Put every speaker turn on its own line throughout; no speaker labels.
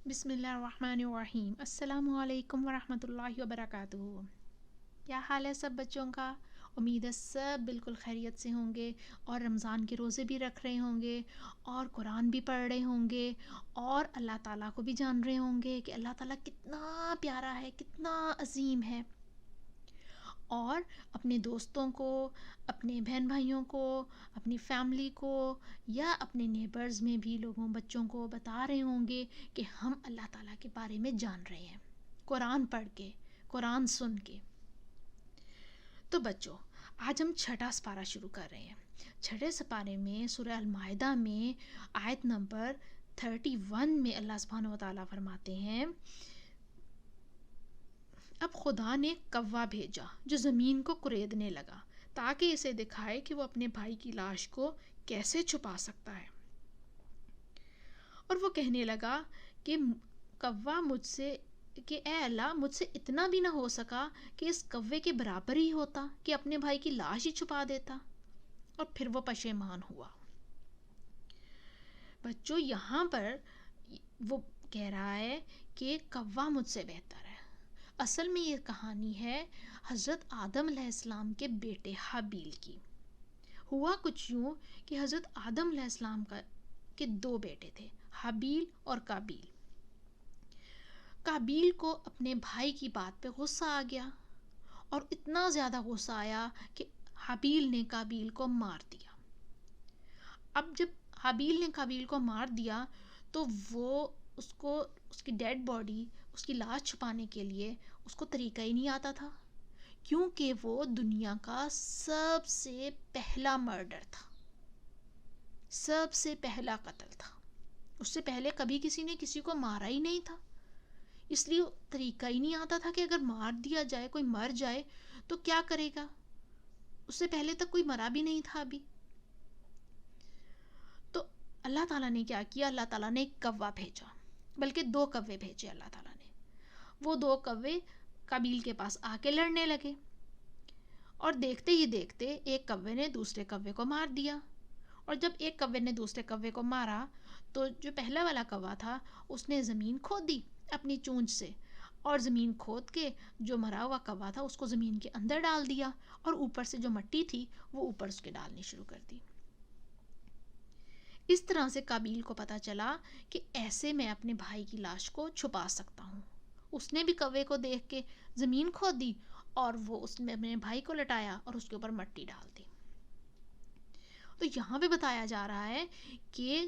بسم اللہ الرحمن الرحیم۔ السلام علیکم ورحمۃ اللہ وبرکاتہ۔ کیا حال ہے سب بچوں کا؟ امید ہے سب بالکل خیریت سے ہوں گے اور رمضان کے روزے بھی رکھ رہے ہوں گے اور قرآن بھی پڑھ رہے ہوں گے اور اللہ تعالیٰ کو بھی جان رہے ہوں گے کہ اللہ تعالیٰ کتنا پیارا ہے، کتنا عظیم ہے، اور اپنے دوستوں کو، اپنے بہن بھائیوں کو، اپنی فیملی کو یا اپنے نیبرز میں بھی لوگوں بچوں کو بتا رہے ہوں گے کہ ہم اللہ تعالیٰ کے بارے میں جان رہے ہیں، قرآن پڑھ کے، قرآن سن کے۔ تو بچوں، آج ہم چھٹا سپارہ شروع کر رہے ہیں۔ چھٹے سپارے میں سورہ المائدہ میں آیت نمبر 31 میں اللہ سبحانہ و تعالیٰ فرماتے ہیں، اب خدا نے کوا بھیجا جو زمین کو کریدنے لگا تاکہ اسے دکھائے کہ وہ اپنے بھائی کی لاش کو کیسے چھپا سکتا ہے، اور وہ کہنے لگا کہ کوا مجھ سے، کہ اے اللہ، مجھ سے اتنا بھی نہ ہو سکا کہ اس کوے کے برابر ہی ہوتا کہ اپنے بھائی کی لاش ہی چھپا دیتا، اور پھر وہ پشیمان ہوا۔ بچوں، یہاں پر وہ کہہ رہا ہے کہ کوا مجھ سے بہتر ہے۔ اصل میں یہ کہانی ہے حضرت آدم علیہ السلام کے بیٹے حابیل کی۔ ہوا کچھ یوں کہ حضرت آدم علیہ السلام کے 2 بیٹے تھے، حابیل اور قابیل۔ قابیل کو اپنے بھائی کی بات پہ غصہ آ گیا، اور اتنا زیادہ غصہ آیا کہ حابیل نے قابیل کو مار دیا۔ اب جب حابیل نے قابیل کو مار دیا تو وہ اس کی ڈیڈ باڈی، اس کی لاش چھپانے کے لیے اس کو طریقہ ہی نہیں آتا تھا، کیونکہ وہ دنیا کا سب سے پہلا مرڈر تھا، سب سے پہلا قتل تھا۔ اس سے پہلے کبھی کسی نے کسی کو مارا ہی نہیں تھا، اس لیے طریقہ ہی نہیں آتا تھا کہ اگر مار دیا جائے، کوئی مر جائے تو کیا کرے گا۔ اس سے پہلے تک کوئی مرا بھی نہیں تھا ابھی۔ تو اللہ تعالیٰ نے کیا کیا؟ اللہ تعالیٰ نے ایک کوا بھیجا، بلکہ 2 کوے بھیجے اللہ تعالیٰ نے۔ وہ 2 کوے قابیل کے پاس آ کے لڑنے لگے، اور دیکھتے ہی دیکھتے ایک کوے نے دوسرے کوے کو مار دیا، اور جب ایک کوے نے دوسرے کوے کو مارا تو جو پہلا والا کوا تھا اس نے زمین کھود دی اپنی چونچ سے، اور زمین کھود کے جو مرا ہوا کوا تھا اس کو زمین کے اندر ڈال دیا، اور اوپر سے جو مٹی تھی وہ اوپر اس کے ڈالنی شروع کر دی۔ اس طرح سے قابیل کو پتا چلا کہ ایسے میں اپنے بھائی کی لاش کو چھپا سکتا ہوں۔ اس نے بھی کوے کو دیکھ کے زمین کھود دی، اور وہ اس نے اپنے بھائی کو لٹایا اور اس کے اوپر مٹی ڈال دی۔ تو یہاں پہ بتایا جا رہا ہے کہ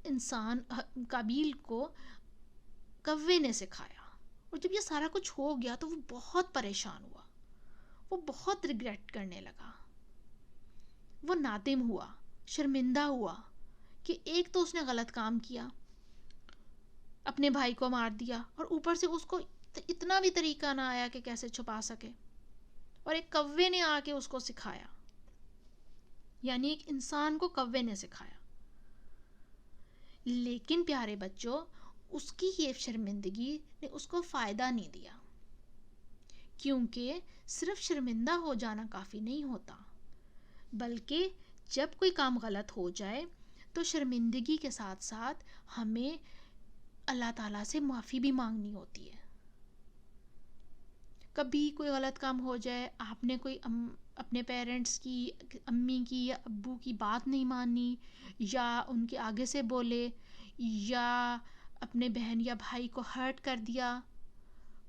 انسان قابیل کو کوے نے سکھایا، اور جب یہ سارا کچھ ہو گیا تو وہ بہت پریشان ہوا، وہ بہت ریگریٹ کرنے لگا، وہ نادم ہوا، شرمندہ ہوا کہ ایک تو اس نے غلط کام کیا، اپنے بھائی کو مار دیا، اور اوپر سے اس کو اتنا بھی طریقہ نہ آیا کہ کیسے چھپا سکے، اور ایک کوے نے آ کے اس کو سکھایا، یعنی ایک انسان کو کوے نے سکھایا۔ لیکن پیارے بچوں، اس کی یہ شرمندگی نے اس کو فائدہ نہیں دیا، کیونکہ صرف شرمندہ ہو جانا کافی نہیں ہوتا، بلکہ جب کوئی کام غلط ہو جائے تو شرمندگی کے ساتھ ساتھ ہمیں اللہ تعالیٰ سے معافی بھی مانگنی ہوتی ہے۔ کبھی کوئی غلط کام ہو جائے، آپ نے کوئی اپنے پیرنٹس کی، امی کی یا ابو کی بات نہیں مانی، یا ان کے آگے سے بولے، یا اپنے بہن یا بھائی کو ہرٹ کر دیا،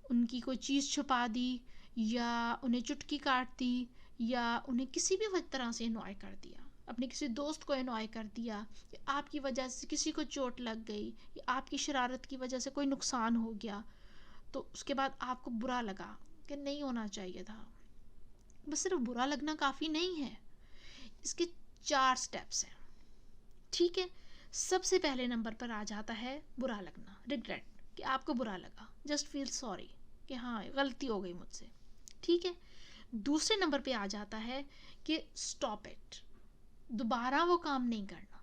ان کی کوئی چیز چھپا دی، یا انہیں چٹکی کاٹ دی، یا انہیں کسی بھی طرح سے انوائے کر دیا، اپنے کسی دوست کو انوائے کر دیا، کہ آپ کی وجہ سے کسی کو چوٹ لگ گئی، یا آپ کی شرارت کی وجہ سے کوئی نقصان ہو گیا، تو اس کے بعد آپ کو برا لگا کہ نہیں ہونا چاہیے تھا۔ بس صرف برا لگنا کافی نہیں ہے، اس کے 4 سٹیپس ہیں، ٹھیک ہے؟ سب سے پہلے نمبر پر آ جاتا ہے برا لگنا، ریگریٹ، کہ آپ کو برا لگا، جسٹ فیل سوری کہ ہاں غلطی ہو گئی مجھ سے، ٹھیک ہے؟ دوسرے نمبر پہ آ جاتا ہے کہ اسٹاپ اٹ، دوبارہ وہ کام نہیں کرنا،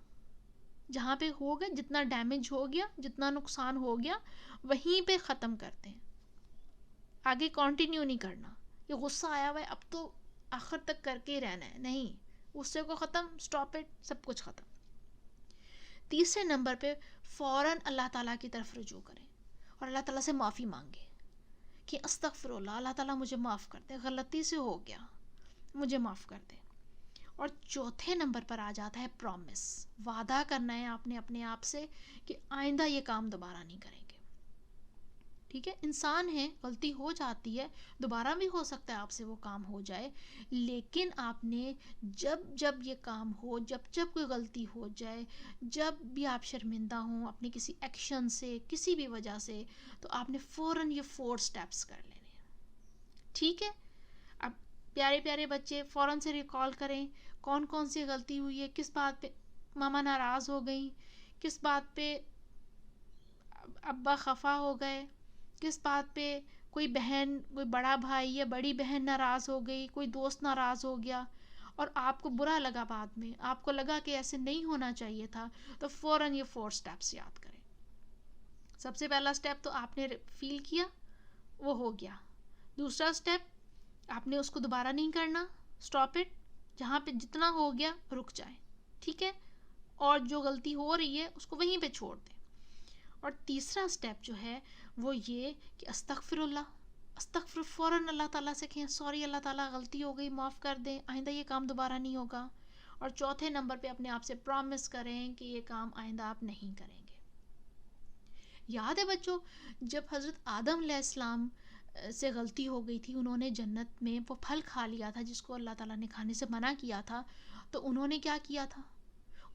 جہاں پہ ہو گیا، جتنا ڈیمیج ہو گیا، جتنا نقصان ہو گیا وہیں پہ ختم کرتے ہیں، آگے کنٹینیو نہیں کرنا۔ یہ غصہ آیا ہوا ہے، اب تو آخر تک کر کے ہی رہنا ہے، نہیں، غصے کو ختم، اسٹاپ اٹ، سب کچھ ختم۔ تیسرے نمبر پہ فوراً اللہ تعالیٰ کی طرف رجوع کریں اور اللہ تعالیٰ سے معافی مانگیں کہ استغفر اللہ، اللہ تعالیٰ مجھے معاف کر دے، غلطی سے ہو گیا، مجھے معاف کر دے۔ اور چوتھے نمبر پر آ جاتا ہے پرومس، وعدہ کرنا ہے آپ نے اپنے آپ سے کہ آئندہ یہ کام دوبارہ نہیں کریں گے۔ ٹھیک ہے، انسان ہے، غلطی ہو جاتی ہے، دوبارہ بھی ہو سکتا ہے آپ سے وہ کام ہو جائے، لیکن آپ نے جب یہ کام ہو، جب کوئی غلطی ہو جائے، جب بھی آپ شرمندہ ہوں اپنے کسی ایکشن سے، کسی بھی وجہ سے، تو آپ نے فوراً یہ 4 سٹیپس کر لینے ہیں۔ ٹھیک ہے، اب پیارے پیارے بچے فوراً سے ریکال کریں کون کون سی غلطی ہوئی ہے، کس بات پہ ماما ناراض ہو گئی، کس بات پہ ابا خفا ہو گئے، کس بات پہ کوئی بہن، کوئی بڑا بھائی یا بڑی بہن ناراض ہو گئی، کوئی دوست ناراض ہو گیا اور آپ کو برا لگا، بعد میں آپ کو لگا کہ ایسے نہیں ہونا چاہیے تھا، تو فوراً یہ 4 سٹیپس یاد کریں۔ سب سے پہلا سٹیپ تو آپ نے فیل کیا، وہ ہو گیا۔ دوسرا سٹیپ، آپ نے اس کو دوبارہ نہیں کرنا، سٹاپ اٹ، جہاں پہ جتنا ہو گیا رک جائیں، ٹھیک ہے، اور جو غلطی ہو رہی ہے اس کو وہیں پہ چھوڑ دیں۔ اور تیسرا سٹیپ جو ہے وہ یہ کہ استغفر اللہ، استغفر، فوراً اللہ تعالیٰ سے کہیں سوری اللہ تعالیٰ غلطی ہو گئی، معاف کر دیں، آئندہ یہ کام دوبارہ نہیں ہوگا۔ اور چوتھے نمبر پہ اپنے آپ سے پرومس کریں کہ یہ کام آئندہ آپ نہیں کریں گے۔ یاد ہے بچوں، جب حضرت آدم علیہ السلام سے غلطی ہو گئی تھی، انہوں نے جنت میں وہ پھل کھا لیا تھا جس کو اللہ تعالیٰ نے کھانے سے منع کیا تھا، تو انہوں نے کیا کیا تھا؟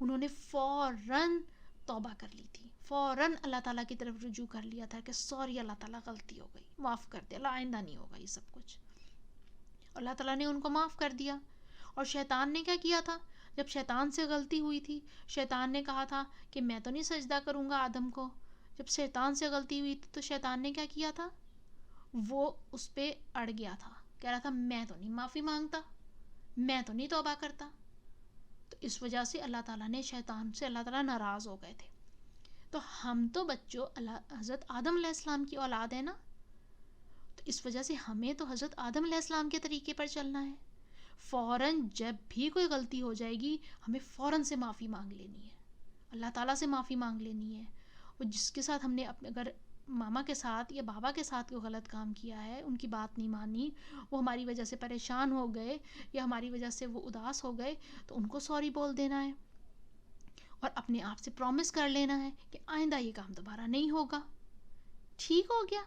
انہوں نے فوراً توبہ کر لی تھی، فوراً اللہ تعالیٰ کی طرف رجوع کر لیا تھا کہ سوری اللہ تعالیٰ غلطی ہو گئی، معاف کر دے اللہ، آئندہ نہیں ہوگا یہ سب کچھ۔ اللہ تعالیٰ نے ان کو معاف کر دیا۔ اور شیطان نے کیا کیا تھا؟ جب شیطان سے غلطی ہوئی تھی، شیطان نے کہا تھا کہ میں تو نہیں سجدہ کروں گا آدم کو۔ جب شیطان سے غلطی ہوئی تھی تو شیطان نے کیا کیا تھا؟ وہ اس پہ اڑ گیا تھا، کہہ رہا تھا میں تو نہیں معافی مانگتا، میں تو نہیں توبہ کرتا۔ تو اس وجہ سے اللہ تعالیٰ نے شیطان سے، اللہ تعالیٰ ناراض ہو گئے تھے۔ تو ہم تو بچوں حضرت آدم علیہ السلام کی اولاد ہے نا، تو اس وجہ سے ہمیں تو حضرت آدم علیہ السلام کے طریقے پر چلنا ہے۔ فوراً جب بھی کوئی غلطی ہو جائے گی ہمیں فوراً سے معافی مانگ لینی ہے، اللہ تعالیٰ سے معافی مانگ لینی ہے۔ اور جس کے ساتھ ہم نے اگر ماما کے ساتھ یا بابا کے ساتھ کوئی غلط کام کیا ہے، ان کی بات نہیں مانی، وہ ہماری وجہ سے پریشان ہو گئے یا ہماری وجہ سے وہ اداس ہو گئے، تو ان کو سوری بول دینا ہے اور اپنے آپ سے پرومس کر لینا ہے کہ آئندہ یہ کام دوبارہ نہیں ہوگا۔ ٹھیک ہو گیا؟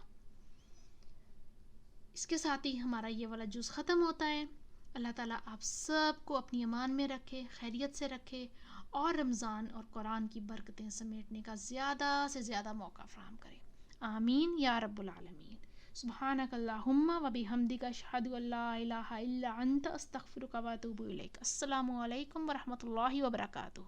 اس کے ساتھ ہی ہمارا یہ والا جز ختم ہوتا ہے۔ اللہ تعالیٰ آپ سب کو اپنی امان میں رکھے، خیریت سے رکھے، اور رمضان اور قرآن کی برکتیں سمیٹنے کا زیادہ سے زیادہ موقع فراہم کرے۔ آمین یا رب العالمین۔ سبحانک اللہم و بحمدک، اشہد ان لا الہ الا انت، استغفرک و اتوب الیک۔ السلام علیکم ورحمۃ اللہ وبرکاتہ۔